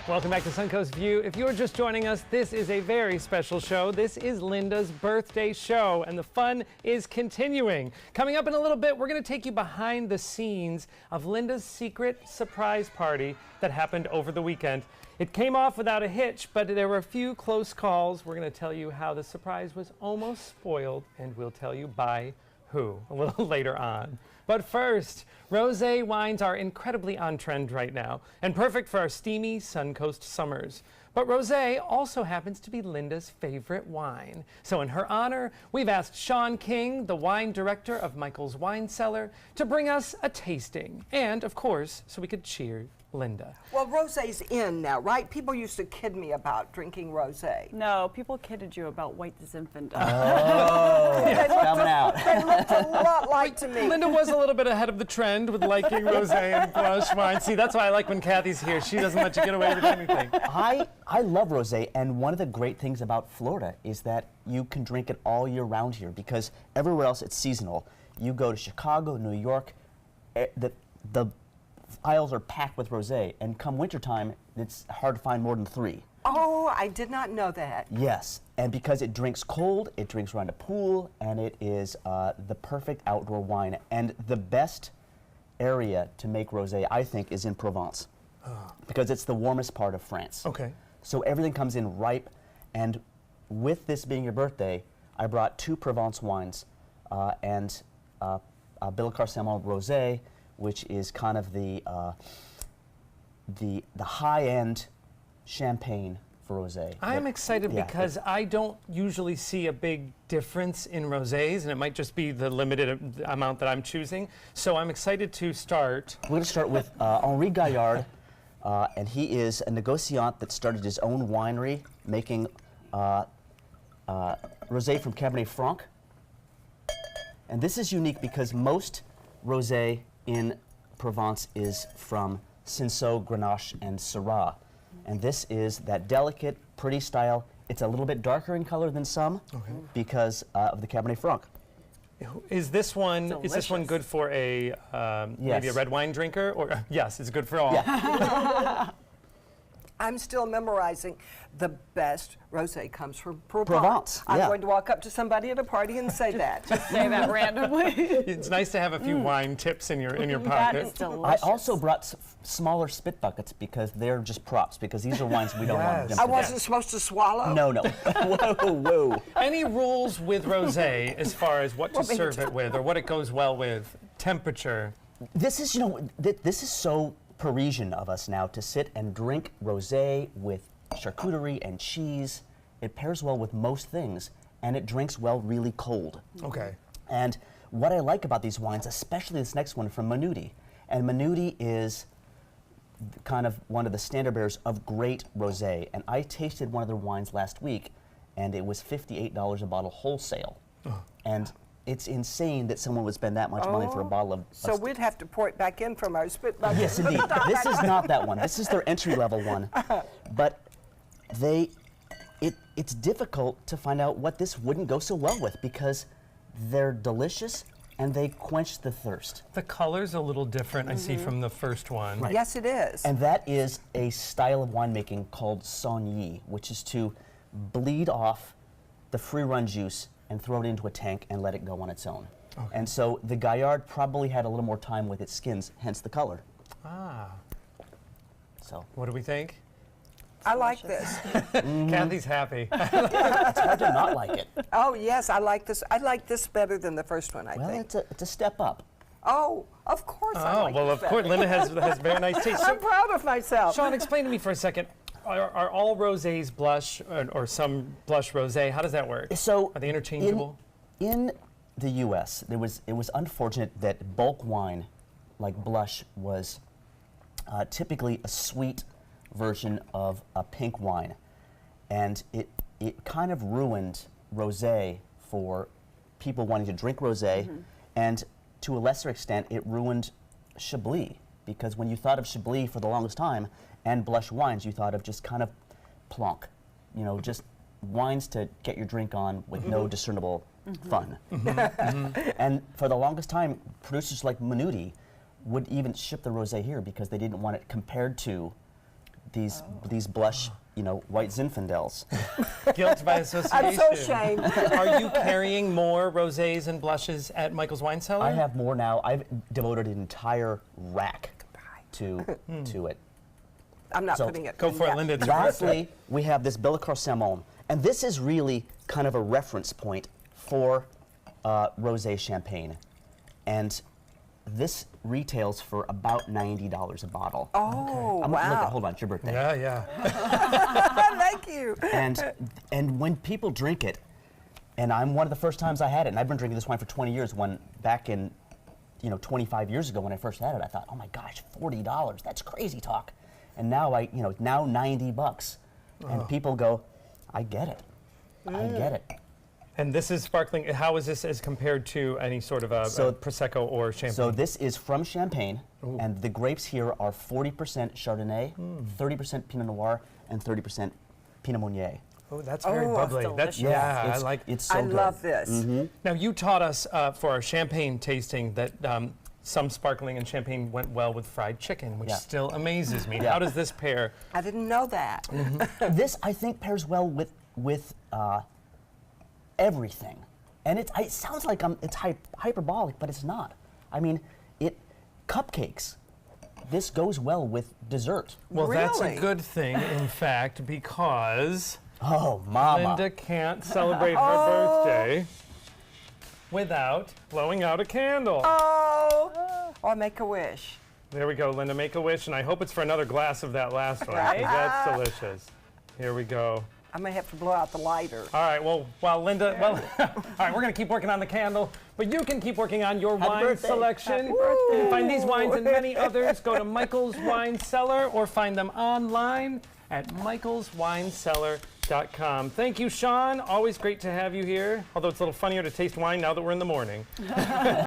Welcome back to Suncoast View. If you're just joining us, this is a very special show. This is Linda's birthday show, and the fun is continuing. Coming up in a little bit, we're going to take you behind the scenes of Linda's secret surprise party that happened over the weekend. It came off without a hitch, but there were a few close calls. We're going to tell you how the surprise was almost spoiled, and we'll tell you by who a little later on. But first, rosé wines are incredibly on trend right now and perfect for our steamy Suncoast summers. But rosé also happens to be Linda's favorite wine. So in her honor, we've asked Sean King, the wine director of Michael's Wine Cellar, to bring us a tasting. And, of course, so we could cheer Linda. Well, rosé's in now, right? People used to kid me about drinking rosé. No, people kidded you about white Zinfandel. Oh, it's coming out. They looked a lot like to me. Linda was a little bit ahead of the trend with liking rosé and blush wine. See, that's why I like when Kathy's here. She doesn't let you get away with anything. I love rosé, and one of the great things about Florida is that you can drink it all year round here because everywhere else it's seasonal. You go to Chicago, New York, the aisles are packed with rosé, and come wintertime, it's hard to find more than 3. Oh, I did not know that. Yes, and because it drinks cold, it drinks around a pool, and it is the perfect outdoor wine. And the best area to make rosé, I think, is in Provence, because it's the warmest part of France. Okay. So everything comes in ripe, and with this being your birthday, I brought 2 Provence wines, and Billecart Rosé, which is kind of the high-end champagne for rosé. I'm excited because I don't usually see a big difference in rosés, and it might just be the limited amount that I'm choosing. So I'm excited to start. We're going to start with Henri Gaillard, and he is a negociant that started his own winery making rosé from Cabernet Franc. And this is unique because most rosé in Provence is from Cinsault, Grenache, and Syrah. And this is that delicate, pretty style. It's a little bit darker in color than some because of the Cabernet Franc. Is this one good for a maybe a red wine drinker? Or yes, it's good for all. Yeah. I'm still memorizing. The best rosé comes from Provence. Provence, I'm yeah. going to walk up to somebody at a party and say that. Say that randomly. It's nice to have a few wine tips in your That pocket. is delicious. I also brought smaller spit buckets because they're just props, because these are wines we don't want them I to wasn't supposed to swallow? No, no. Whoa, whoa. Any rules with rosé as far as what to serve it with or what it goes well with? Temperature. This is, this is so Parisian of us now to sit and drink rosé with charcuterie and cheese. It pairs well with most things, and it drinks well really cold. Okay. And what I like about these wines, especially this next one from Minuti, and Minuti is kind of one of the standard bearers of great rosé. And I tasted one of their wines last week, and it was $58 a bottle wholesale. And it's insane that someone would spend that much money for a bottle of. So we'd have to pour it back in from our spit bucket. Yes, indeed. This is not that one. This is their entry-level one. But it's difficult to find out what this wouldn't go so well with because they're delicious and they quench the thirst. The color's a little different, I see, from the first one. Right. Yes, it is. And that is a style of winemaking called saugny, which is to bleed off the free-run juice and throw it into a tank and let it go on its own. Okay. And so the Gaillard probably had a little more time with its skins, hence the color. Ah. So What do we think? I like this. Kathy's happy. it's hard to not like it. Oh, yes, I like this. I like this better than the first one, I Well, think. it's a step up. Oh, of course I like well, this of course, better. Linda has very nice taste. I'm proud of myself. Sean, explain to me for a second. Are all rosés blush or some blush rosé? How does that work? So Are they interchangeable? In the U.S., it was unfortunate that bulk wine, like blush, was typically a sweet version of a pink wine, and it kind of ruined rosé for people wanting to drink rosé, and to a lesser extent, it ruined Chablis, because when you thought of Chablis for the longest time and blush wines, you thought of just kind of plonk, just wines to get your drink on with no discernible fun. And for the longest time, producers like Minuti would even ship the rosé here because they didn't want it compared to these blush, white Zinfandels. Guilt by association. I'm so ashamed. Are you carrying more rosés and blushes at Michael's Wine Cellar? I have more now. I've devoted an entire rack to it. I'm not So, putting it. Go for it, yeah. Linda. It's Lastly, we have this Bellecour Salmon, and this is really kind of a reference point for rosé champagne, and this retails for about $90 a bottle. Oh, Look, wow. hold on, it's your birthday. Yeah, yeah. Thank you. And when people drink it, and I'm one of the first times I had it, and I've been drinking this wine for 20 years. When back in, 25 years ago when I first had it, I thought, oh my gosh, $40, that's crazy talk. And now now $90, and people go, I get it, I get it. And this is sparkling. How is this as compared to any sort of a Prosecco or champagne? So this is from Champagne, and the grapes here are 40% Chardonnay, 30% Pinot Noir, and 30% Pinot Meunier. Oh, that's very Oh, bubbly. delicious. Yeah, I it's, like. it's so I good. love this. Now you taught us for our champagne tasting that some sparkling and champagne went well with fried chicken, which Yeah. still amazes me. Yeah. How does this pair? I didn't know that. This, I think, pairs well with everything, and it sounds like it's hyperbolic, but it's not. I mean, cupcakes. This goes well with dessert. Well, that's a Really? good thing, in fact, because Oh, mama! Linda can't celebrate her birthday without blowing out a candle. Oh, or make a wish. There we go, Linda. Make a wish, and I hope it's for another glass of that last one, 'cause Right? that's delicious. Here we go. I may have to blow out the lighter. All right, well, while Linda, all right, we're going to keep working on the candle, but you can keep working on your wine birthday. selection. Happy birthday. You can find these wines and many others. Go to Michael's Wine Cellar or find them online at michaelswinecellar.com. Thank you, Sean. Always great to have you here, although it's a little funnier to taste wine now that we're in the morning.